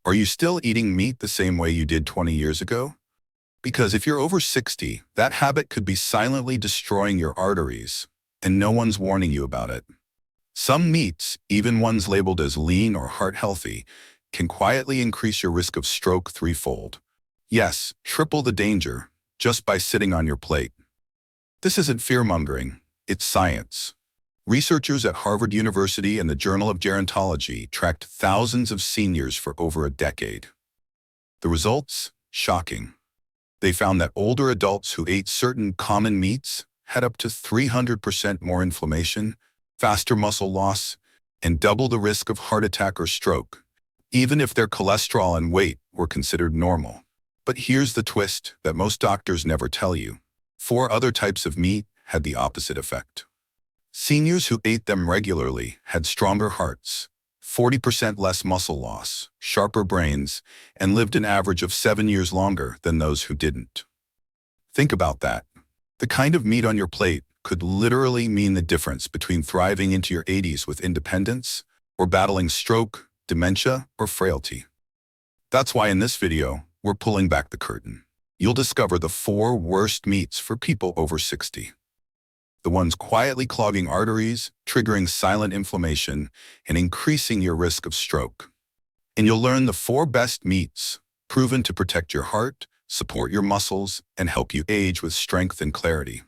Are you still eating meat the same way you did 20 years ago? Because if you're over 60, that habit could be silently destroying your arteries, and no one's warning you about it. Some meats, even ones labeled as lean or heart healthy, can quietly increase your risk of stroke threefold. Yes, triple the danger, just by sitting on your plate. This isn't fear-mongering, it's science. Researchers at Harvard University and the Journal of Gerontology tracked thousands of seniors for over a decade. The results? Shocking. They found that older adults who ate certain common meats had up to 300% more inflammation, faster muscle loss, and double the risk of heart attack or stroke, even if their cholesterol and weight were considered normal. But here's the twist that most doctors never tell you. 4 other types of meat had the opposite effect. Seniors who ate them regularly had stronger hearts, 40% less muscle loss, sharper brains, and lived an average of 7 years longer than those who didn't. Think about that. The kind of meat on your plate could literally mean the difference between thriving into your 80s with independence or battling stroke, dementia, or frailty. That's why in this video, we're pulling back the curtain. You'll discover the 4 worst meats for people over 60. The ones quietly clogging arteries, triggering silent inflammation, and increasing your risk of stroke. And you'll learn the 4 best meats, proven to protect your heart, support your muscles, and help you age with strength and clarity.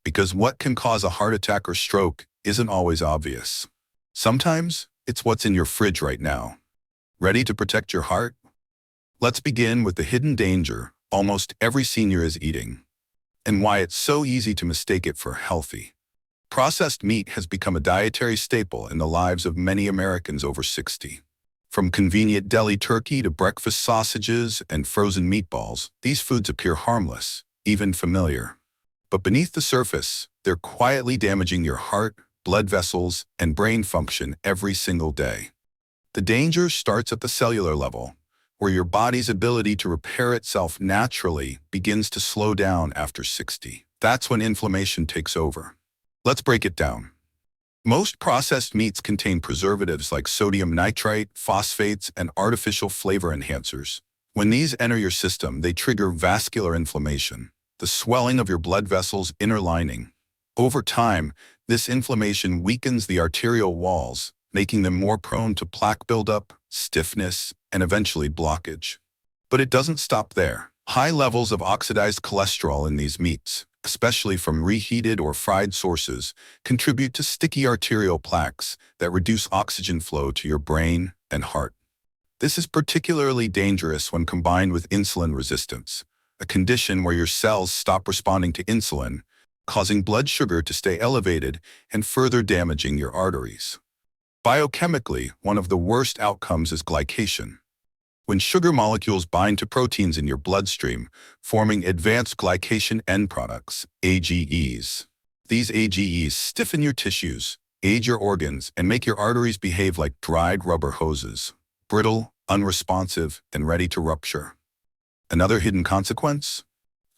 Because what can cause a heart attack or stroke isn't always obvious. Sometimes, it's what's in your fridge right now. Ready to protect your heart? Let's begin with the hidden danger almost every senior is eating, and why it's so easy to mistake it for healthy. Processed meat has become a dietary staple in the lives of many Americans over 60. From convenient deli turkey to breakfast sausages and frozen meatballs, these foods appear harmless, even familiar. But beneath the surface, they're quietly damaging your heart, blood vessels, and brain function every single day. The danger starts at the cellular level, where your body's ability to repair itself naturally begins to slow down after 60. That's when inflammation takes over. Let's break it down. Most processed meats contain preservatives like sodium nitrite, phosphates, and artificial flavor enhancers. When these enter your system, they trigger vascular inflammation, the swelling of your blood vessels' inner lining. Over time, this inflammation weakens the arterial walls, making them more prone to plaque buildup, stiffness, and eventually blockage. But it doesn't stop there. High levels of oxidized cholesterol in these meats, especially from reheated or fried sources, contribute to sticky arterial plaques that reduce oxygen flow to your brain and heart. This is particularly dangerous when combined with insulin resistance, a condition where your cells stop responding to insulin, causing blood sugar to stay elevated and further damaging your arteries. Biochemically, one of the worst outcomes is glycation. When sugar molecules bind to proteins in your bloodstream, forming advanced glycation end products, AGEs. These AGEs stiffen your tissues, age your organs, and make your arteries behave like dried rubber hoses, brittle, unresponsive, and ready to rupture. Another hidden consequence?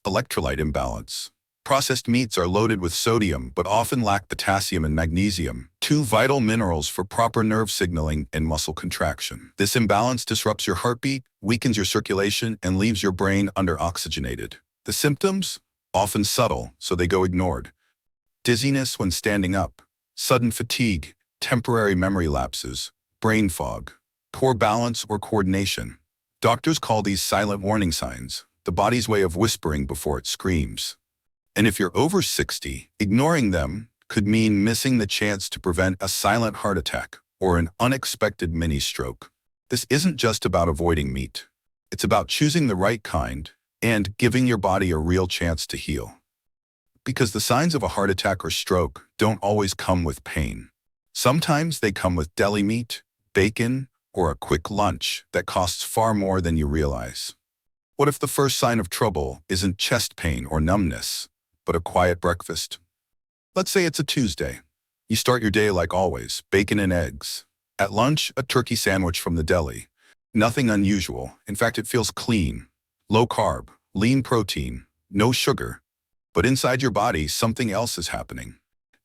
Electrolyte imbalance. Processed meats are loaded with sodium but often lack potassium and magnesium, 2 vital minerals for proper nerve signaling and muscle contraction. This imbalance disrupts your heartbeat, weakens your circulation, and leaves your brain underoxygenated. The symptoms? Often subtle, so they go ignored. Dizziness when standing up, sudden fatigue, temporary memory lapses, brain fog, poor balance or coordination. Doctors call these silent warning signs, the body's way of whispering before it screams. And if you're over 60, ignoring them could mean missing the chance to prevent a silent heart attack or an unexpected mini-stroke. This isn't just about avoiding meat. It's about choosing the right kind and giving your body a real chance to heal. Because the signs of a heart attack or stroke don't always come with pain. Sometimes they come with deli meat, bacon, or a quick lunch that costs far more than you realize. What if the first sign of trouble isn't chest pain or numbness, but a quiet breakfast? Let's say it's a Tuesday. You start your day like always, bacon and eggs. At lunch, a turkey sandwich from the deli. Nothing unusual. In fact, it feels clean. Low carb, lean protein, no sugar. But inside your body, something else is happening.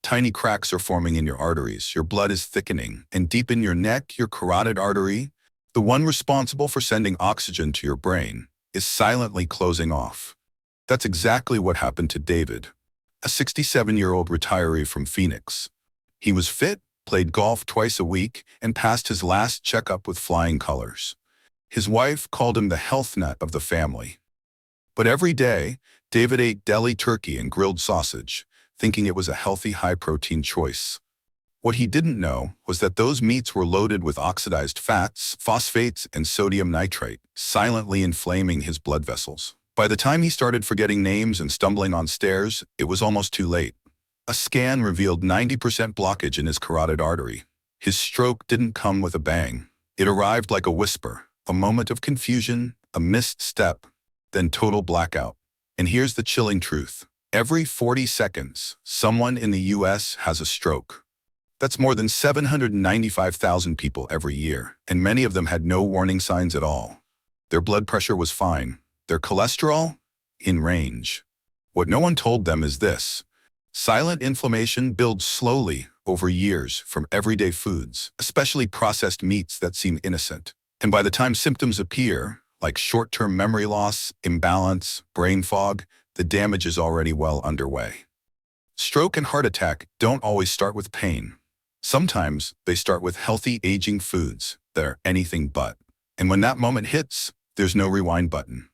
Tiny cracks are forming in your arteries, your blood is thickening, and deep in your neck, your carotid artery, The one responsible for sending oxygen to your brain, is silently closing off. That's exactly what happened to David, a 67-year-old retiree from Phoenix. He was fit, played golf twice a week, and passed his last checkup with flying colors. His wife called him the health nut of the family. But every day, David ate deli turkey and grilled sausage, thinking it was a healthy, high-protein choice. What he didn't know was that those meats were loaded with oxidized fats, phosphates, and sodium nitrite, silently inflaming his blood vessels. By the time he started forgetting names and stumbling on stairs, it was almost too late. A scan revealed 90% blockage in his carotid artery. His stroke didn't come with a bang. It arrived like a whisper, a moment of confusion, a missed step, then total blackout. And here's the chilling truth. Every 40 seconds, someone in the US has a stroke. That's more than 795,000 people every year, and many of them had no warning signs at all. Their blood pressure was fine. Their cholesterol? In range. What no one told them is this. Silent inflammation builds slowly over years from everyday foods, especially processed meats that seem innocent. And by the time symptoms appear, like short-term memory loss, imbalance, brain fog, the damage is already well underway. Stroke and heart attack don't always start with pain. Sometimes they start with healthy aging foods that are anything but. And when that moment hits, there's no rewind button.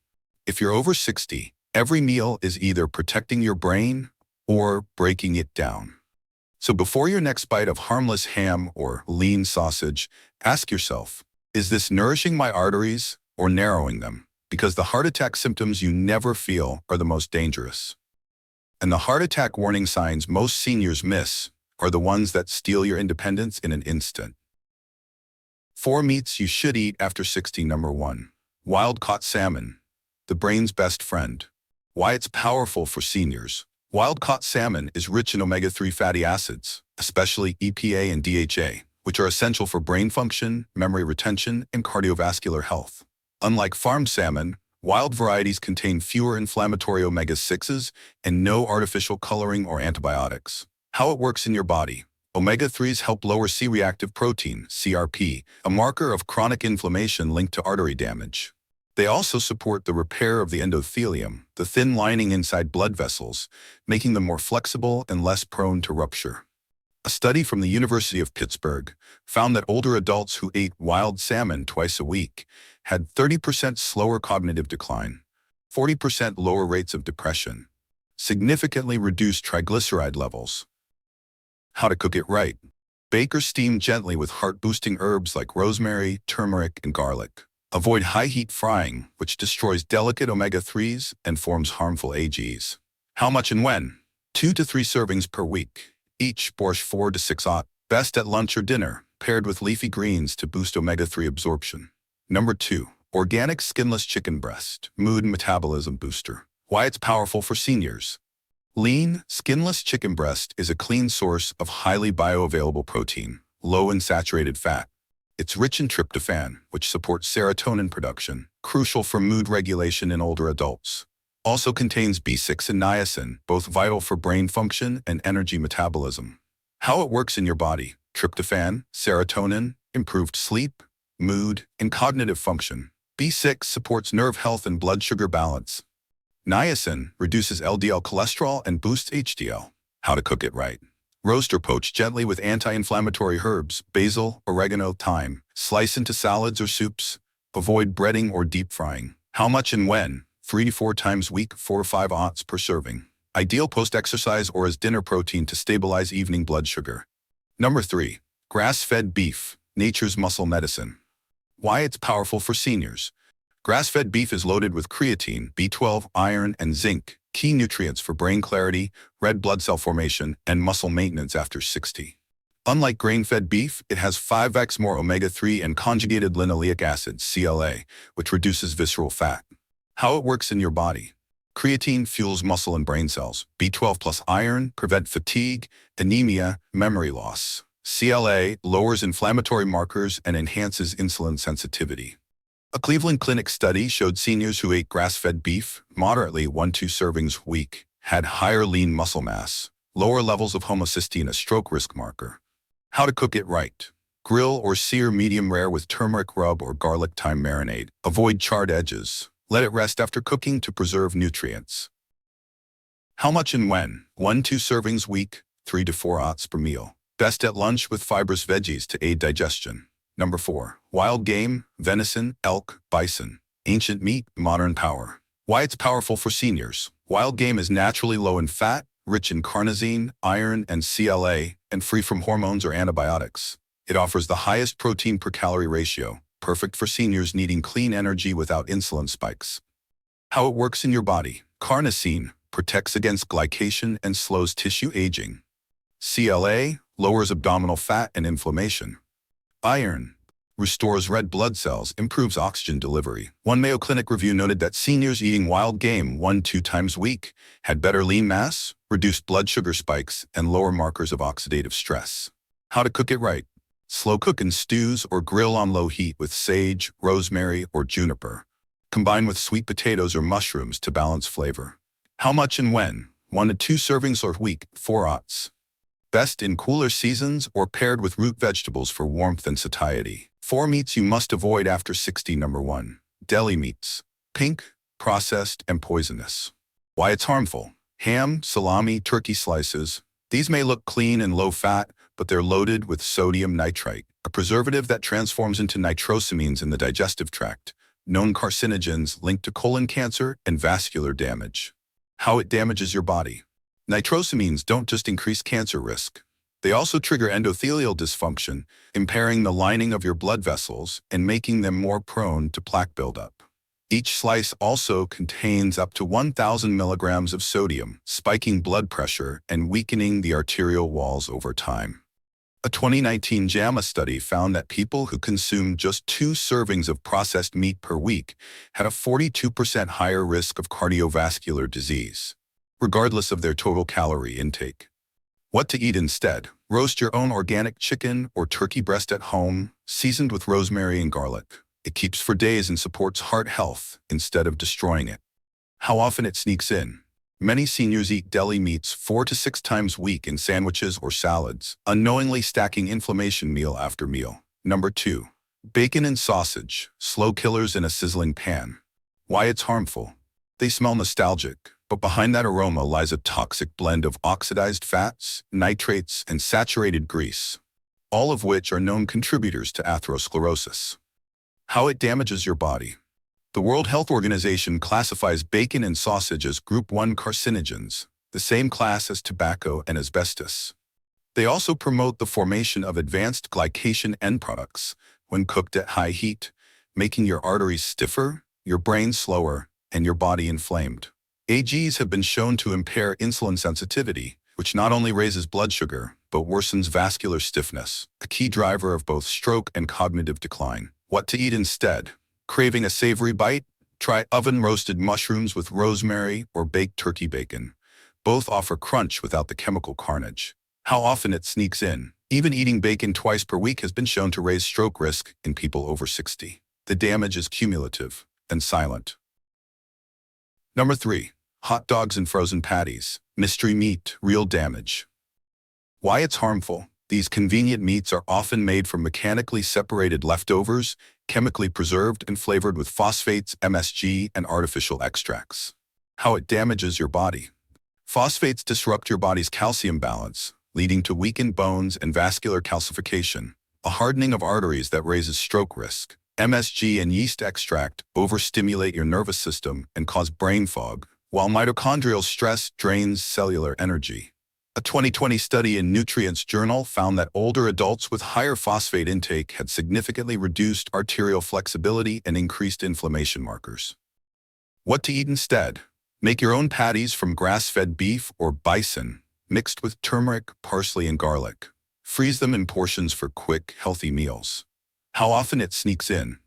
If you're over 60, every meal is either protecting your brain or breaking it down. So before your next bite of harmless ham or lean sausage, ask yourself, is this nourishing my arteries or narrowing them? Because the heart attack symptoms you never feel are the most dangerous. And the heart attack warning signs most seniors miss are the ones that steal your independence in an instant. 4 meats you should eat after 60. Number 1. Wild-caught salmon, the brain's best friend. Why it's powerful for seniors. Wild-caught salmon is rich in omega-3 fatty acids, especially EPA and DHA, which are essential for brain function, memory retention, and cardiovascular health. Unlike farmed salmon, wild varieties contain fewer inflammatory omega-6s and no artificial coloring or antibiotics. How it works in your body. Omega-3s help lower C-reactive protein, CRP, a marker of chronic inflammation linked to artery damage. They also support the repair of the endothelium, the thin lining inside blood vessels, making them more flexible and less prone to rupture. A study from the University of Pittsburgh found that older adults who ate wild salmon twice a week had 30% slower cognitive decline, 40% lower rates of depression, significantly reduced triglyceride levels. How to cook it right. Bake or steam gently with heart-boosting herbs like rosemary, turmeric, and garlic. Avoid high-heat frying, which destroys delicate omega-3s and forms harmful AGs. How much and when? 2 to 3 servings per week. Each borscht 4 to 6 oz. Best at lunch or dinner, paired with leafy greens to boost omega-3 absorption. Number 2. Organic skinless chicken breast, mood and metabolism booster. Why it's powerful for seniors. Lean, skinless chicken breast is a clean source of highly bioavailable protein, low in saturated fat. It's rich in tryptophan, which supports serotonin production, crucial for mood regulation in older adults. Also contains B6 and niacin, both vital for brain function and energy metabolism. How it works in your body. Tryptophan, serotonin, improved sleep, mood, and cognitive function. B6 supports nerve health and blood sugar balance. Niacin reduces LDL cholesterol and boosts HDL. How to cook it right. Roast or poach gently with anti-inflammatory herbs, basil, oregano, thyme. Slice into salads or soups. Avoid breading or deep frying. How much and when? 3 to 4 times a week, 4 to 5 oz per serving. Ideal post-exercise or as dinner protein to stabilize evening blood sugar. Number 3. Grass-fed beef, nature's muscle medicine. Why it's powerful for seniors. Grass-fed beef is loaded with creatine, B12, iron, and zinc, key nutrients for brain clarity, red blood cell formation, and muscle maintenance after 60. Unlike grain-fed beef, it has 5x more omega-3 and conjugated linoleic acid, CLA, which reduces visceral fat. How it works in your body. Creatine fuels muscle and brain cells. B12 plus iron prevent fatigue, anemia, memory loss. CLA lowers inflammatory markers and enhances insulin sensitivity. A Cleveland Clinic study showed seniors who ate grass-fed beef, moderately 1-2 servings a week, had higher lean muscle mass, lower levels of homocysteine, a stroke risk marker. How to cook it right. Grill or sear medium rare with turmeric rub or garlic thyme marinade. Avoid charred edges. Let it rest after cooking to preserve nutrients. How much and when? 1-2 servings week, 3 to 4 ounces per meal. Best at lunch with fibrous veggies to aid digestion. Number 4. Wild game, venison, elk, bison. Ancient meat, modern power. Why it's powerful for seniors. Wild game is naturally low in fat, rich in carnosine, iron, and CLA, and free from hormones or antibiotics. It offers the highest protein per calorie ratio, perfect for seniors needing clean energy without insulin spikes. How it works in your body. Carnosine protects against glycation and slows tissue aging. CLA lowers abdominal fat and inflammation. Iron restores red blood cells, improves oxygen delivery. One Mayo Clinic review noted that seniors eating wild game 1-2 times a week had better lean mass, reduced blood sugar spikes, and lower markers of oxidative stress. How to cook it right. Slow cook in stews or grill on low heat with sage, rosemary, or juniper. Combine with sweet potatoes or mushrooms to balance flavor. How much and when? 1-2 servings a week, 4 ounces. Best in cooler seasons or paired with root vegetables for warmth and satiety. 4 meats you must avoid after 60. Number 1. Deli meats. Pink, processed, and poisonous. Why it's harmful. Ham, salami, turkey slices. These may look clean and low fat, but they're loaded with sodium nitrite, a preservative that transforms into nitrosamines in the digestive tract, known carcinogens linked to colon cancer and vascular damage. How it damages your body. Nitrosamines don't just increase cancer risk. They also trigger endothelial dysfunction, impairing the lining of your blood vessels and making them more prone to plaque buildup. Each slice also contains up to 1,000 milligrams of sodium, spiking blood pressure and weakening the arterial walls over time. A 2019 JAMA study found that people who consumed just 2 servings of processed meat per week had a 42% higher risk of cardiovascular disease, regardless of their total calorie intake. What to eat instead. Roast your own organic chicken or turkey breast at home, seasoned with rosemary and garlic. It keeps for days and supports heart health instead of destroying it. How often it sneaks in. Many seniors eat deli meats 4 to 6 times a week in sandwiches or salads, unknowingly stacking inflammation meal after meal. Number 2. Bacon and sausage, slow killers in a sizzling pan. Why it's harmful. They smell nostalgic, but behind that aroma lies a toxic blend of oxidized fats, nitrates, and saturated grease, all of which are known contributors to atherosclerosis. How it damages your body. The World Health Organization classifies bacon and sausage as Group 1 carcinogens, the same class as tobacco and asbestos. They also promote the formation of advanced glycation end products when cooked at high heat, making your arteries stiffer, your brain slower, and your body inflamed. AGs have been shown to impair insulin sensitivity, which not only raises blood sugar, but worsens vascular stiffness, a key driver of both stroke and cognitive decline. What to eat instead. Craving a savory bite? Try oven-roasted mushrooms with rosemary or baked turkey bacon. Both offer crunch without the chemical carnage. How often it sneaks in. Even eating bacon twice per week has been shown to raise stroke risk in people over 60. The damage is cumulative and silent. Number 3. Hot dogs and frozen patties. Mystery meat, real damage. Why it's harmful. These convenient meats are often made from mechanically separated leftovers, chemically preserved and flavored with phosphates, MSG, and artificial extracts. How it damages your body. Phosphates disrupt your body's calcium balance, leading to weakened bones and vascular calcification, a hardening of arteries that raises stroke risk. MSG and yeast extract overstimulate your nervous system and cause brain fog, while mitochondrial stress drains cellular energy. A 2020 study in Nutrients Journal found that older adults with higher phosphate intake had significantly reduced arterial flexibility and increased inflammation markers. What to eat instead. Make your own patties from grass-fed beef or bison, mixed with turmeric, parsley, and garlic. Freeze them in portions for quick, healthy meals. How often it sneaks in.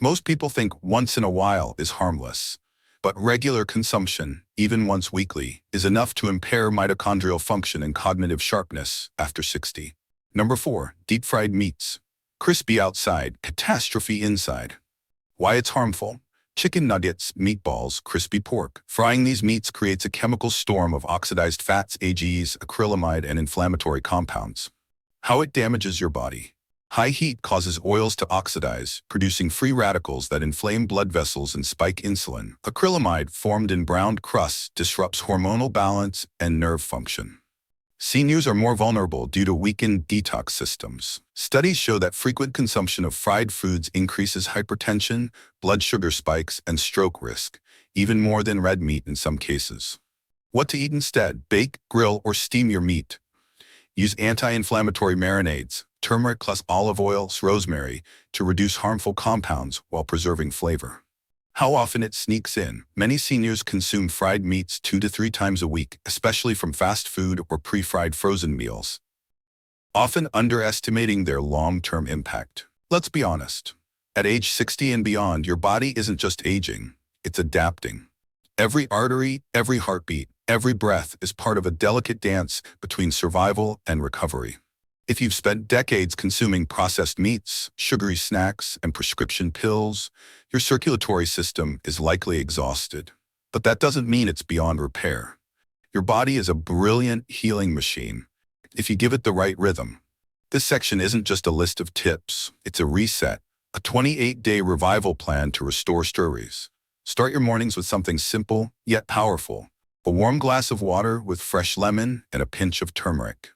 Most people think once in a while is harmless, but regular consumption, even once weekly, is enough to impair mitochondrial function and cognitive sharpness after 60. Number 4. Deep-fried meats. Crispy outside, catastrophe inside. Why it's harmful. Chicken nuggets, meatballs, crispy pork. Frying these meats creates a chemical storm of oxidized fats, AGs, acrylamide, and inflammatory compounds. How it damages your body. High heat causes oils to oxidize, producing free radicals that inflame blood vessels and spike insulin. Acrylamide formed in browned crusts disrupts hormonal balance and nerve function. Seniors are more vulnerable due to weakened detox systems. Studies show that frequent consumption of fried foods increases hypertension, blood sugar spikes, and stroke risk, even more than red meat in some cases. What to eat instead? Bake, grill, or steam your meat. Use anti-inflammatory marinades, turmeric plus olive oil, rosemary, to reduce harmful compounds while preserving flavor. How often it sneaks in. Many seniors consume fried meats 2 to 3 times a week, especially from fast food or pre-fried frozen meals, often underestimating their long-term impact. Let's be honest. At age 60 and beyond, your body isn't just aging, it's adapting. Every artery, every heartbeat, every breath is part of a delicate dance between survival and recovery. If you've spent decades consuming processed meats, sugary snacks, and prescription pills, your circulatory system is likely exhausted. But that doesn't mean it's beyond repair. Your body is a brilliant healing machine if you give it the right rhythm. This section isn't just a list of tips, it's a reset, a 28-day revival plan to restore arteries. Start your mornings with something simple yet powerful: a warm glass of water with fresh lemon and a pinch of turmeric.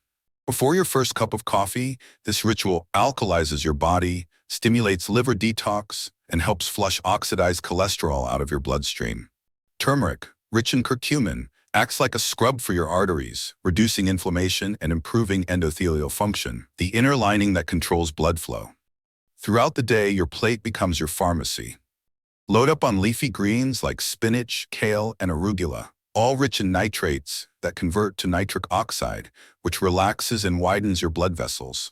Before your first cup of coffee, this ritual alkalizes your body, stimulates liver detox, and helps flush oxidized cholesterol out of your bloodstream. Turmeric, rich in curcumin, acts like a scrub for your arteries, reducing inflammation and improving endothelial function, the inner lining that controls blood flow. Throughout the day, your plate becomes your pharmacy. Load up on leafy greens like spinach, kale, and arugula, all rich in nitrates that convert to nitric oxide, which relaxes and widens your blood vessels.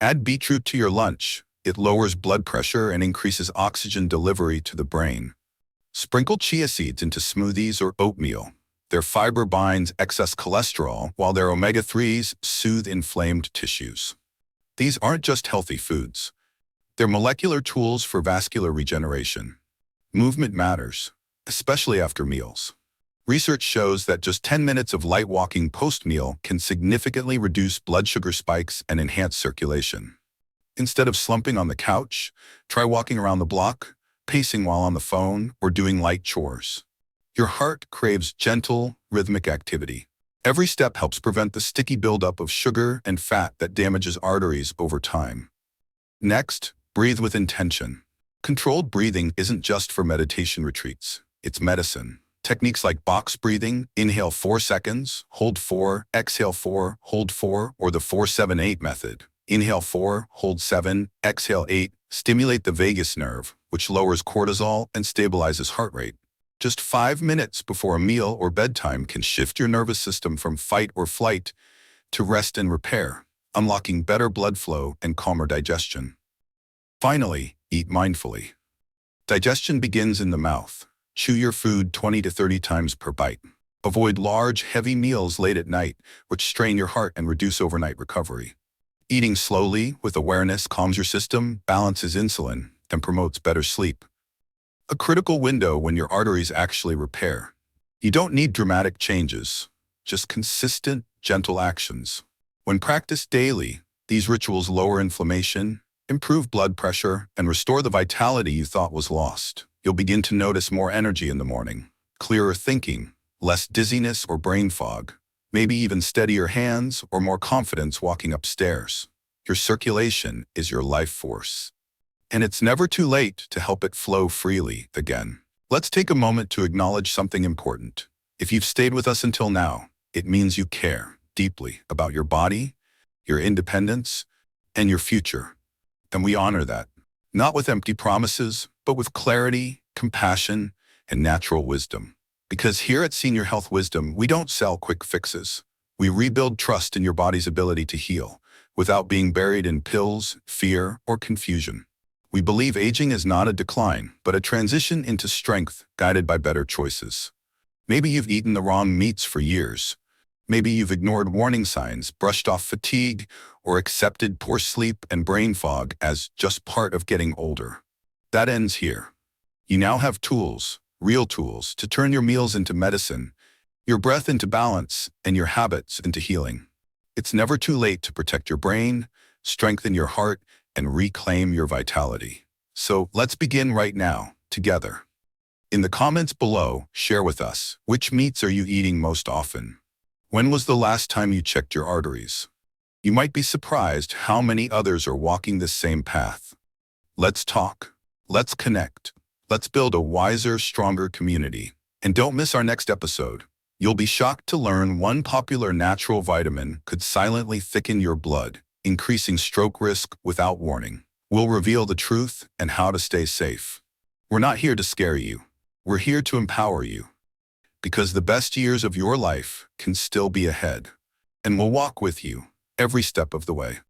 Add beetroot to your lunch. It lowers blood pressure and increases oxygen delivery to the brain. Sprinkle chia seeds into smoothies or oatmeal. Their fiber binds excess cholesterol, while their omega-3s soothe inflamed tissues. These aren't just healthy foods. They're molecular tools for vascular regeneration. Movement matters, especially after meals. Research shows that just 10 minutes of light walking post-meal can significantly reduce blood sugar spikes and enhance circulation. Instead of slumping on the couch, try walking around the block, pacing while on the phone, or doing light chores. Your heart craves gentle, rhythmic activity. Every step helps prevent the sticky buildup of sugar and fat that damages arteries over time. Next, breathe with intention. Controlled breathing isn't just for meditation retreats, it's medicine. Techniques like box breathing, inhale 4 seconds, hold 4, exhale 4, hold 4, or the 4-7-8 method. Inhale 4, hold 7, exhale 8, stimulate the vagus nerve, which lowers cortisol and stabilizes heart rate. Just 5 minutes before a meal or bedtime can shift your nervous system from fight or flight to rest and repair, unlocking better blood flow and calmer digestion. Finally, eat mindfully. Digestion begins in the mouth. Chew your food 20 to 30 times per bite. Avoid large, heavy meals late at night, which strain your heart and reduce overnight recovery. Eating slowly, with awareness, calms your system, balances insulin, and promotes better sleep. A critical window when your arteries actually repair. You don't need dramatic changes, just consistent, gentle actions. When practiced daily, these rituals lower inflammation, improve blood pressure, and restore the vitality you thought was lost. You'll begin to notice more energy in the morning, clearer thinking, less dizziness or brain fog, maybe even steadier hands or more confidence walking upstairs. Your circulation is your life force, and it's never too late to help it flow freely again. Let's take a moment to acknowledge something important. If you've stayed with us until now, it means you care deeply about your body, your independence, and your future. And we honor that, not with empty promises, but with clarity, compassion, and natural wisdom. Because here at Senior Health Wisdom, we don't sell quick fixes. We rebuild trust in your body's ability to heal, without being buried in pills, fear, or confusion. We believe aging is not a decline, but a transition into strength guided by better choices. Maybe you've eaten the wrong meats for years. Maybe you've ignored warning signs, brushed off fatigue, or accepted poor sleep and brain fog as just part of getting older. That ends here. You now have tools, real tools, to turn your meals into medicine, your breath into balance, and your habits into healing. It's never too late to protect your brain, strengthen your heart, and reclaim your vitality. So let's begin right now, together. In the comments below, share with us, which meats are you eating most often? When was the last time you checked your arteries? You might be surprised how many others are walking this same path. Let's talk. Let's connect. Let's build a wiser, stronger community. And don't miss our next episode. You'll be shocked to learn one popular natural vitamin could silently thicken your blood, increasing stroke risk without warning. We'll reveal the truth and how to stay safe. We're not here to scare you. We're here to empower you. Because the best years of your life can still be ahead. And we'll walk with you every step of the way.